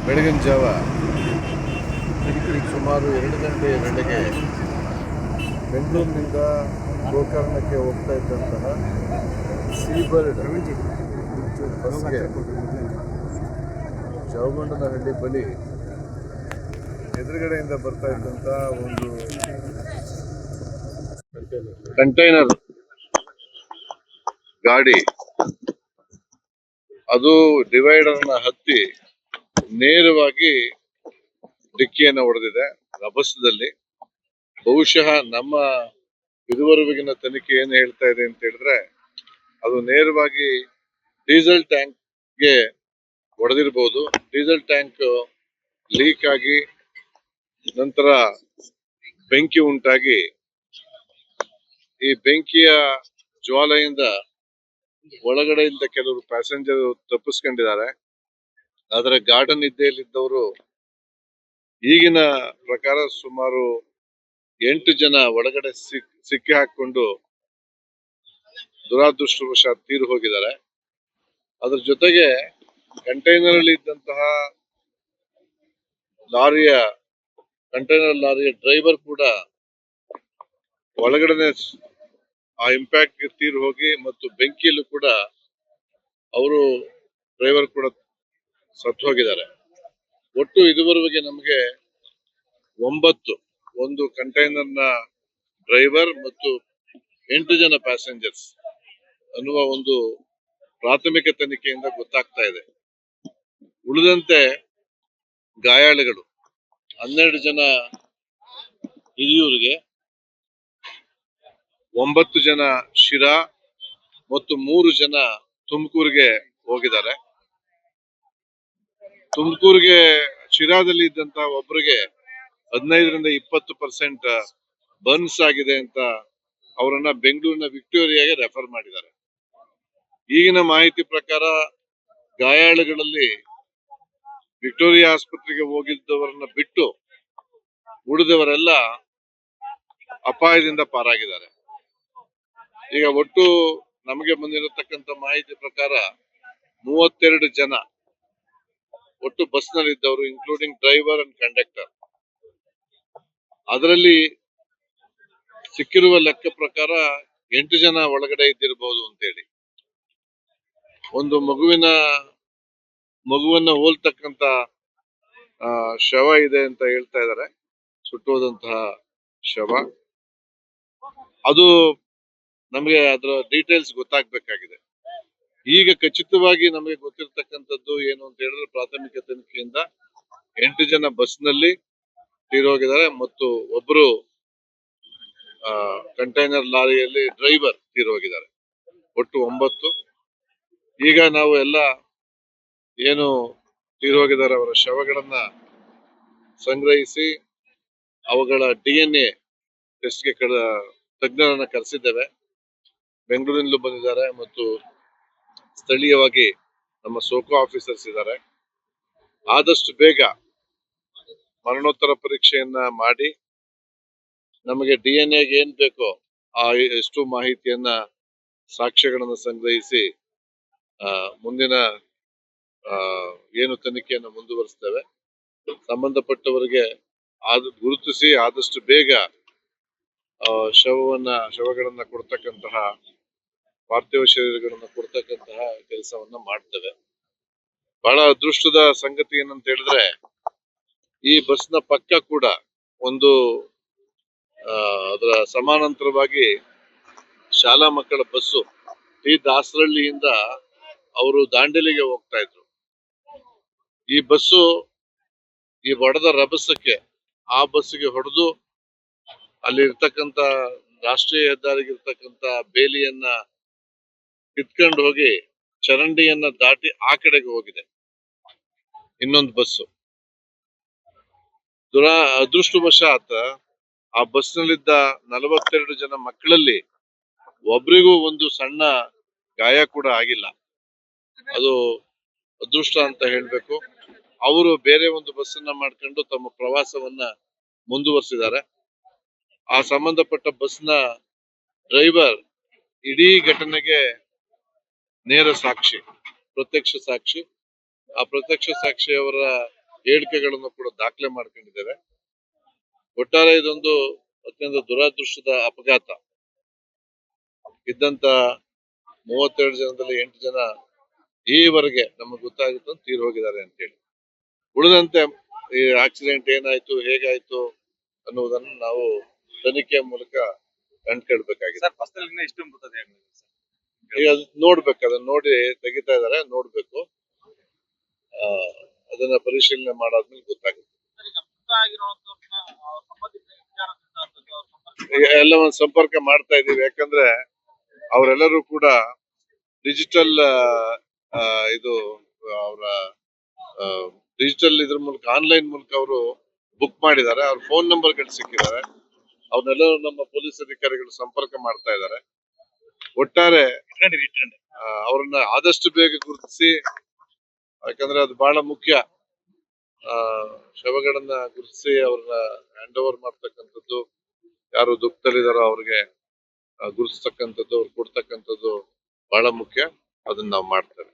ಬೆಳಗಿನ ಜಾವ ಸುಮಾರು 2 ಗಂಟೆಯ ವೇಳೆಗೆ ಬೆಂಗಳೂರಿನಿಂದ ಗೋಕರ್ಣಕ್ಕೆ ಹೋಗ್ತಾ ಇದ್ದಂತಹ ಸೀಬರ್ಡ್ ಬಸ್ಗೆ ಚೌಗಂಡನಹಳ್ಳಿ ಬಳಿ ಎದುರುಗಡೆಯಿಂದ ಬರ್ತಾ ಇದ್ದಂಥ ಒಂದು ಕಂಟೈನರ್ ಗಾಡಿ ಅದು ಡಿವೈಡರ್ನ ಹತ್ತಿ ನೇರವಾಗಿ ಡಿಕ್ಕಿಯನ್ನು ಹೊಡೆದಿದೆ ರಭಸದಲ್ಲಿ. ಬಹುಶಃ ನಮ್ಮ ಇದುವರೆಗಿನ ತನಿಖೆ ಏನು ಹೇಳ್ತಾ ಇದೆ ಅಂತ ಹೇಳಿದ್ರೆ, ಅದು ನೇರವಾಗಿ ಡೀಸೆಲ್ ಟ್ಯಾಂಕ್ಗೆ ಹೊಡೆದಿರಬಹುದು. ಡೀಸೆಲ್ ಟ್ಯಾಂಕ್ ಲೀಕ್ ಆಗಿ ನಂತರ ಬೆಂಕಿ ಉಂಟಾಗಿ ಈ ಬೆಂಕಿಯ ಜ್ವಾಲೆಯಿಂದ ಒಳಗಡೆಯಿಂದ ಕೆಲವರು ಪ್ಯಾಸೆಂಜರ್ ತಪ್ಪಿಸ್ಕೊಂಡಿದ್ದಾರೆ. ಆದರೆ ಗಾರ್ಡನ್ ನಿದ್ದೆಯಲ್ಲಿದ್ದವರು ಈಗಿನ ಪ್ರಕಾರ ಸುಮಾರು 8 ಜನ ಒಳಗಡೆ ಸಿಕ್ಕಿ ಹಾಕೊಂಡು ದುರಾದೃಷ್ಟವಶಾತ್ ತೀರು ಹೋಗಿದ್ದಾರೆ. ಅದ್ರ ಜೊತೆಗೆ ಕಂಟೈನರ್ ಅಲ್ಲಿ ಇದ್ದಂತಹ ಕಂಟೈನರ್ ಲಾರಿಯ ಡ್ರೈವರ್ ಕೂಡ ಒಳಗಡೆ ಆ ಇಂಪ್ಯಾಕ್ಟ್ ತೀರು ಹೋಗಿ ಮತ್ತು ಬೆಂಕಿಯಲ್ಲೂ ಕೂಡ ಅವರು ಡ್ರೈವರ್ ಕೂಡ ಸತ್ತು ಹೋಗಿದ್ದಾರೆ. ಒಟ್ಟು ಇದುವರೆಗೆ ನಮಗೆ 9 ಒಂದು ಕಂಟೈನರ್ನ ಡ್ರೈವರ್ ಮತ್ತು 8 ಜನ ಪ್ಯಾಸೆಂಜರ್ಸ್ ಅನ್ನುವ ಒಂದು ಪ್ರಾಥಮಿಕ ತನಿಖೆಯಿಂದ ಗೊತ್ತಾಗ್ತಾ ಇದೆ. ಉಳಿದಂತೆ ಗಾಯಾಳುಗಳು 12 ಜನ ಹಿರಿಯೂರಿಗೆ, 9 ಜನ ಶಿರಾ ಮತ್ತು 3 ಜನ ತುಮಕೂರಿಗೆ ಹೋಗಿದ್ದಾರೆ. ತುಮಕೂರಿಗೆ ಶಿರಾದಲ್ಲಿ ಇದ್ದಂತಹ ಒಬ್ಬರಿಗೆ 15ರಿಂದ 20% ಬರ್ನ್ಸ್ ಆಗಿದೆ ಅಂತ ಅವರನ್ನ ಬೆಂಗಳೂರಿನ ವಿಕ್ಟೋರಿಯಾಗೆ ರೆಫರ್ ಮಾಡಿದ್ದಾರೆ. ಈಗಿನ ಮಾಹಿತಿ ಪ್ರಕಾರ ಗಾಯಾಳುಗಳಲ್ಲಿ ವಿಕ್ಟೋರಿಯಾ ಆಸ್ಪತ್ರೆಗೆ ಹೋಗಿದ್ದವರನ್ನ ಬಿಟ್ಟು ಉಳಿದವರೆಲ್ಲ ಅಪಾಯದಿಂದ ಪಾರಾಗಿದ್ದಾರೆ. ಈಗ ಒಟ್ಟು ನಮಗೆ ಬಂದಿರತಕ್ಕಂತ ಮಾಹಿತಿ ಪ್ರಕಾರ 32 ಜನ ಒಟ್ಟು ಬಸ್ ನಲ್ಲಿ ಇದ್ದವರು, ಇನ್ಕ್ಲೂಡಿಂಗ್ ಡ್ರೈವರ್ ಅಂಡ್ ಕಂಡಕ್ಟರ್. ಅದರಲ್ಲಿ ಸಿಕ್ಕಿರುವ ಲೆಕ್ಕ ಪ್ರಕಾರ 8 ಜನ ಒಳಗಡೆ ಇದ್ದಿರಬಹುದು ಅಂತೇಳಿ. ಒಂದು ಮಗುವನ್ನ ಹೋಲ್ತಕ್ಕಂತ ಶವ ಇದೆ ಅಂತ ಹೇಳ್ತಾ ಇದ್ದಾರೆ, ಸುಟ್ಟೋದಂತಹ ಶವ. ಅದು ನಮಗೆ ಅದರ ಡೀಟೇಲ್ಸ್ ಗೊತ್ತಾಗಬೇಕಾಗಿದೆ. ಈಗ ಖಚಿತವಾಗಿ ನಮಗೆ ಗೊತ್ತಿರತಕ್ಕಂಥದ್ದು ಏನು ಅಂತ ಹೇಳಿದ್ರೆ, ಪ್ರಾಥಮಿಕ ತನಿಖೆಯಿಂದ 8 ಜನ ಬಸ್ ನಲ್ಲಿ ತೀರೋಗಿದ್ದಾರೆ ಮತ್ತು ಒಬ್ಬರು ಕಂಟೈನರ್ ಲಾರಿಯಲ್ಲಿ ಡ್ರೈವರ್ ತೀರೋಗಿದ್ದಾರೆ. ಒಟ್ಟು 9. ಈಗ ನಾವು ಎಲ್ಲ ಏನು ತೀರೋಗಿದ್ದಾರೆ ಅವರ ಶವಗಳನ್ನ ಸಂಗ್ರಹಿಸಿ ಅವುಗಳ DNA ಟೆಸ್ಟ್ಗೆ ತಜ್ಞರನ್ನ ಕರೆಸಿದ್ದೇವೆ. ಬೆಂಗಳೂರಿನಲ್ಲೂ ಬಂದಿದ್ದಾರೆ ಮತ್ತು ಸ್ಥಳೀಯವಾಗಿ ನಮ್ಮ ಸೋಕೋ ಆಫೀಸರ್ಸ್ ಇದ್ದಾರೆ. ಆದಷ್ಟು ಬೇಗ ಮರಣೋತ್ತರ ಪರೀಕ್ಷೆಯನ್ನ ಮಾಡಿ ನಮಗೆ DNA ಏನ್ ಬೇಕೋ ಆ ಎಷ್ಟು ಮಾಹಿತಿಯನ್ನ ಸಾಕ್ಷ್ಯಗಳನ್ನು ಸಂಗ್ರಹಿಸಿ ಮುಂದಿನ ಏನು ತನಿಖೆಯನ್ನು ಮುಂದುವರಿಸ್ತೇವೆ. ಸಂಬಂಧಪಟ್ಟವರಿಗೆ ಗುರುತಿಸಿ ಆದಷ್ಟು ಬೇಗ ಶವಗಳನ್ನ ಕೊಡ್ತಕ್ಕಂತಹ, ಪಾರ್ಥಿವ ಶರೀರಗಳನ್ನ ಕೊಡ್ತಕ್ಕಂತಹ ಕೆಲಸವನ್ನ ಮಾಡ್ತೇವೆ. ಬಹಳ ಅದೃಷ್ಟದ ಸಂಗತಿ ಏನಂತ ಹೇಳಿದ್ರೆ, ಈ ಬಸ್ನ ಪಕ್ಕ ಕೂಡ ಒಂದು ಅದರ ಸಮಾನಾಂತರವಾಗಿ ಶಾಲಾ ಮಕ್ಕಳ ಬಸ್ಸು ಈ ದಾಸರಳ್ಳಿಯಿಂದ ಅವರು ದಾಂಡೇಲಿಗೆ ಹೋಗ್ತಾ ಇದ್ರು. ಈ ಬಸ್ಸು ಈ ಹೊಡೆದ ರಭಸಕ್ಕೆ ಆ ಬಸ್ಸಿಗೆ ಹೊಡೆದು ಅಲ್ಲಿ ಇರ್ತಕ್ಕಂತ ರಾಷ್ಟ್ರೀಯ ಹೆದ್ದಾರಿಗೆ ಇರ್ತಕ್ಕಂತ ಬೇಲಿಯನ್ನ ಕಿತ್ಕೊಂಡು ಹೋಗಿ ಚರಂಡಿಯನ್ನ ದಾಟಿ ಆ ಕಡೆಗೆ ಹೋಗಿದೆ ಇನ್ನೊಂದು ಬಸ್ಸು. ಅದೃಷ್ಟವಶಾತ್ ಆ ಬಸ್ನಲ್ಲಿದ್ದ 42 ಜನ ಮಕ್ಕಳಲ್ಲಿ ಒಬ್ರಿಗೂ ಒಂದು ಸಣ್ಣ ಗಾಯ ಕೂಡ ಆಗಿಲ್ಲ. ಅದು ಅದೃಷ್ಟ ಅಂತ ಹೇಳ್ಬೇಕು. ಅವರು ಬೇರೆ ಒಂದು ಬಸ್ಸನ್ನ ಮಾಡ್ಕೊಂಡು ತಮ್ಮ ಪ್ರವಾಸವನ್ನ ಮುಂದುವರಿಸಿದ್ದಾರೆ. ಆ ಸಂಬಂಧಪಟ್ಟ ಬಸ್ನ ಡ್ರೈವರ್ ಇಡೀ ಘಟನೆಗೆ ನೇರ ಸಾಕ್ಷಿ, ಪ್ರತ್ಯಕ್ಷ ಸಾಕ್ಷಿ. ಆ ಪ್ರತ್ಯಕ್ಷ ಸಾಕ್ಷಿಯವರ ಹೇಳಿಕೆಗಳನ್ನು ಕೂಡ ದಾಖಲೆ ಮಾಡ್ಕೊಂಡಿದ್ದೇವೆ. ಒಟ್ಟಾರೆ ಇದೊಂದು ಅತ್ಯಂತ ದುರದೃಷ್ಟದ ಅಪಘಾತ. ಇದ್ದಂತ 32 ಜನದಲ್ಲಿ 8 ಜನ ಈವರೆಗೆ ನಮಗೆ ಗೊತ್ತಾಗಿತ್ತು ತೀರ್ ಹೋಗಿದ್ದಾರೆ ಅಂತ ಹೇಳಿ. ಉಳಿದಂತೆ ಈ ಆಕ್ಸಿಡೆಂಟ್ ಏನಾಯ್ತು ಹೇಗಾಯ್ತು ಅನ್ನುವುದನ್ನು ನಾವು ತನಿಖೆಯ ಮೂಲಕ ಕಂಡುಕೊಳ್ಬೇಕಾಗಿದೆ. ಸರ್ ಬಸ್ಸಲ್ಲಿ ಎಷ್ಟು ಮೃತದೇಹಗಳಿವೆ ಸರ್? ಈಗ ನೋಡ್ಬೇಕು, ಅದನ್ನ ನೋಡಿ ತೆಗಿತಾ ಇದಾರೆ, ನೋಡ್ಬೇಕು. ಅದನ್ನ ಪರಿಶೀಲನೆ ಮಾಡಾದ್ಮೇಲೆ ಗೊತ್ತಾಗುತ್ತೆ. ಈಗ ಎಲ್ಲವನ್ನು ಸಂಪರ್ಕ ಮಾಡ್ತಾ ಇದೀವಿ, ಯಾಕಂದ್ರೆ ಅವರೆಲ್ಲರೂ ಕೂಡ ಡಿಜಿಟಲ್ ಇದು ಅವರ ಡಿಜಿಟಲ್ ಇದ್ರ ಮೂಲಕ ಆನ್ಲೈನ್ ಮೂಲಕ ಅವರು ಬುಕ್ ಮಾಡಿದ್ದಾರೆ. ಅವ್ರ ಫೋನ್ ನಂಬರ್ಗಳು ಸಿಕ್ಕಿದ್ದಾರೆ. ಅವನ್ನೆಲ್ಲರೂ ನಮ್ಮ ಪೊಲೀಸ್ ಅಧಿಕಾರಿಗಳು ಸಂಪರ್ಕ ಮಾಡ್ತಾ ಇದ್ದಾರೆ. ಒಟ್ಟಾರೆ ಅವ್ರನ್ನ ಆದಷ್ಟು ಬೇಗ ಗುರುತಿಸಿ, ಯಾಕಂದ್ರೆ ಅದು ಬಹಳ ಮುಖ್ಯ. ಶವಗಳನ್ನ ಗುರುತಿಸಿ ಅವ್ರನ್ನ ಹ್ಯಾಂಡ್ ಓವರ್ ಮಾಡ್ತಕ್ಕಂಥದ್ದು, ಯಾರು ದುಃಖದಲ್ಲಿದಾರೋ ಅವ್ರಿಗೆ ಗುರುತಿಸ್ತಕ್ಕಂಥದ್ದು, ಅವ್ರು ಕೊಡ್ತಕ್ಕಂಥದ್ದು ಬಹಳ ಮುಖ್ಯ. ಅದನ್ನ ನಾವು ಮಾಡ್ತೇವೆ.